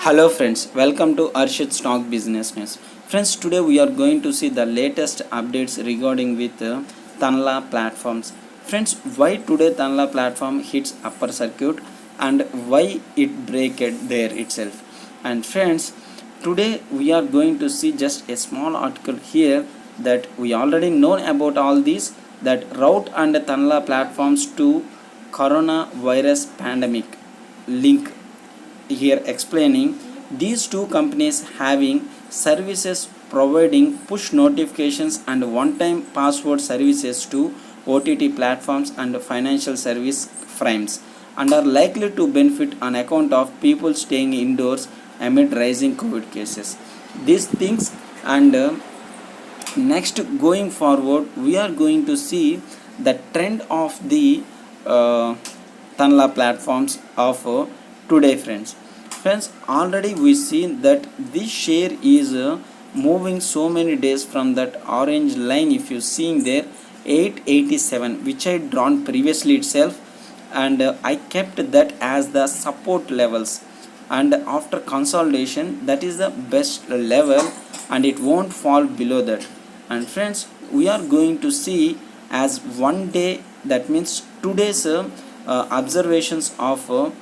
Hello friends, welcome to Arshit Stock Business News. Friends, today we are going to see the latest updates regarding with Tanla platforms. Friends, why today Tanla platform hits upper circuit and why it break it there itself. And friends, today we are going to see just a small article here that we already know about all these, that route and Tanla platforms to coronavirus pandemic link here, explaining these two companies having services providing push notifications and one-time password services to OTT platforms and financial service firms, and are likely to benefit on account of people staying indoors amid rising COVID cases. These things and next, going forward, we are going to see the trend of the uh, Tanla platforms of today, friends. Already we see that this share is moving so many days from that orange line. If you seeing there 887, which I drawn previously itself, and I kept that as the support levels, and after consolidation that is the best level and it won't fall below that. And friends, we are going to see as one day, that means today's observations of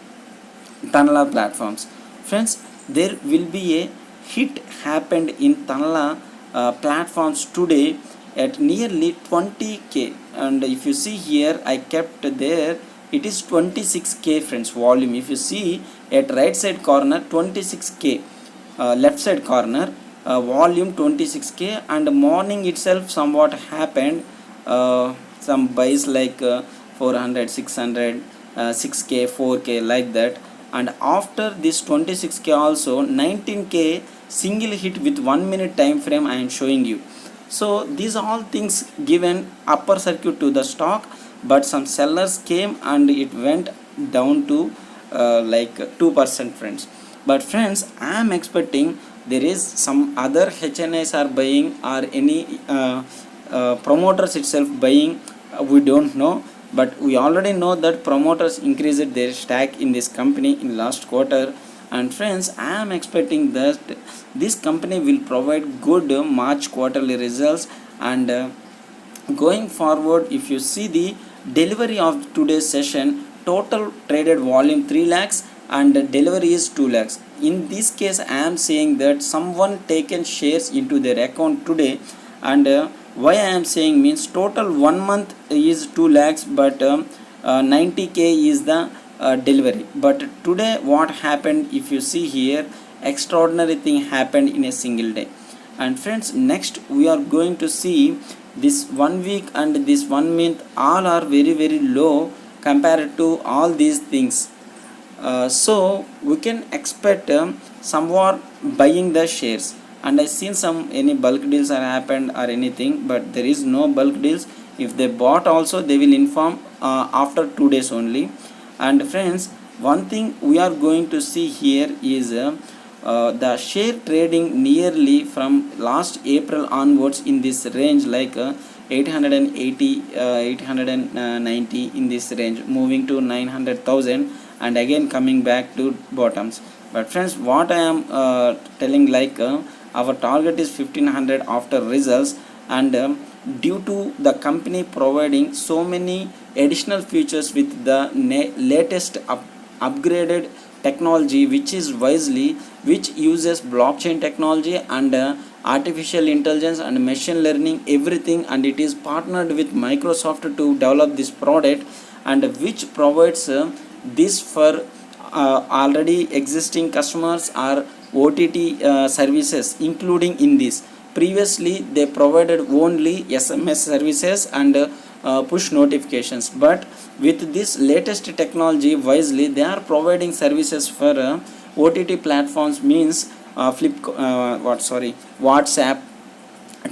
Tanla platforms. Friends, there will be a hit happened in Tanla platforms today at nearly 20k, and if you see here I kept there, it is 26k friends volume. If you see at right side corner 26k, left side corner volume 26k, and morning itself somewhat happened some buys like 400 600 6k 4k like that, and after this 26k also 19k single hit with 1 minute time frame I am showing you. So these all things given upper circuit to the stock, but some sellers came and it went down to like 2% friends. But friends, I am expecting there is some other HNIs are buying or any promoters itself buying, we don't know, but we already know that promoters increased their stake in this company in last quarter. And friends, I am expecting that this company will provide good March quarterly results, and going forward, if you see the delivery of today's session, total traded volume 3 lakhs and delivery is 2 lakhs. In this case, I am saying that someone taken shares into their account today, and why I am saying means total 1 month is 2 lakhs, but 90k is the delivery. But today what happened, if you see here, extraordinary thing happened in a single day. And friends, next we are going to see this 1 week and this 1 month all are very low compared to all these things. So we can expect somewhat buying the shares, and I seen some any bulk deals are happened or anything, but there is no bulk deals. If they bought also, they will inform after 2 days only. And friends, one thing we are going to see here is the share trading nearly from last April onwards in this range, like 880 890 in this range, moving to 900,000 and again coming back to bottoms. But friends, what I am telling, like our target is 1500 after results, and due to the company providing so many additional features with the latest upgraded technology, which is wisely, which uses blockchain technology and artificial intelligence and machine learning everything, and it is partnered with Microsoft to develop this product, and which provides this for already existing customers or OTT services, including in this. Previously they provided only SMS services and push notifications, but with this latest technology wisely they are providing services for OTT platforms, means WhatsApp,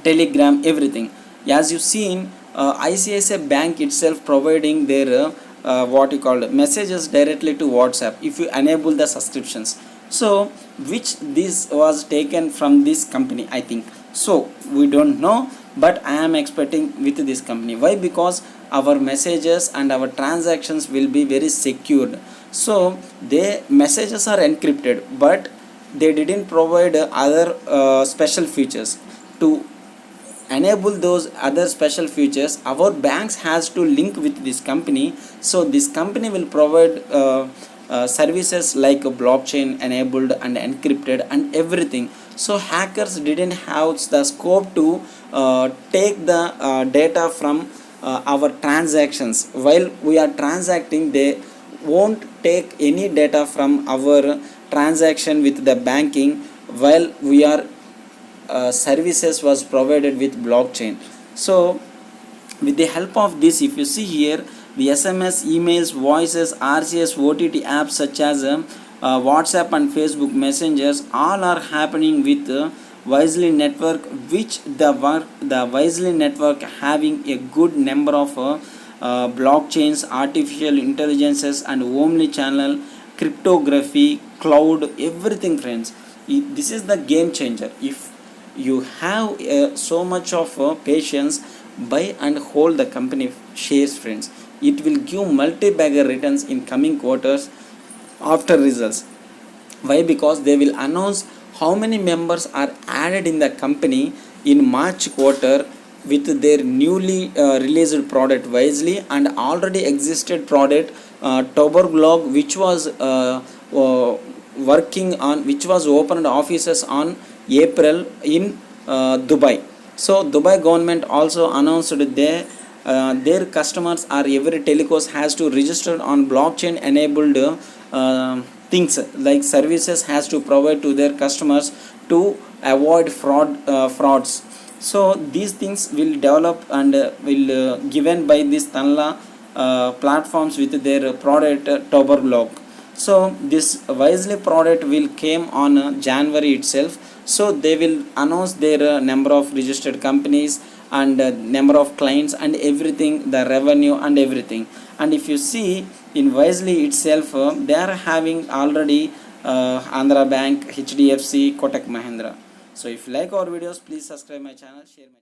Telegram, everything. As you seen, ICICI Bank itself providing their what you call messages directly to WhatsApp if you enable the subscriptions. So which this was taken from this company, I think so, we don't know, but I am expecting with this company. Why? Because our messages and our transactions will be very secured. So the messages are encrypted, but they didn't provide other special features. To enable those other special features, our banks has to link with this company, so this company will provide services like blockchain enabled and encrypted and everything. So hackers didn't have the scope to take the data from our transactions. While we are transacting, they won't take any data from our transaction with the banking while we are services was provided with blockchain. So with the help of this, if you see here, the SMS, emails, voices, RCS, OTT apps such as WhatsApp and Facebook messengers all are happening with Wisely network, which the Wisely network having a good number of blockchains, artificial intelligences and omni-channel cryptography, cloud, everything, friends. This is the game changer. If you have so much of patience, buy and hold the company shares, friends. It will give multi-bagger returns in coming quarters after results. Why? Because they will announce how many members are added in the company in March quarter with their newly released product Wisely and already existed product Toberglog, which was working on, which was opened offices on April in Dubai. So Dubai government also announced their customers or every telecos has to register on blockchain enabled things like services has to provide to their customers to avoid frauds. So these things will develop and will given by this Tanla platforms with their product Toberglog. So this Wisely product will came on January itself. So they will announce their number of registered companies and number of clients and everything, the revenue and everything. And if you see in Wisely itself, they are having already Andhra Bank, HDFC, Kotak Mahindra. So if you like our videos, please subscribe my channel, share my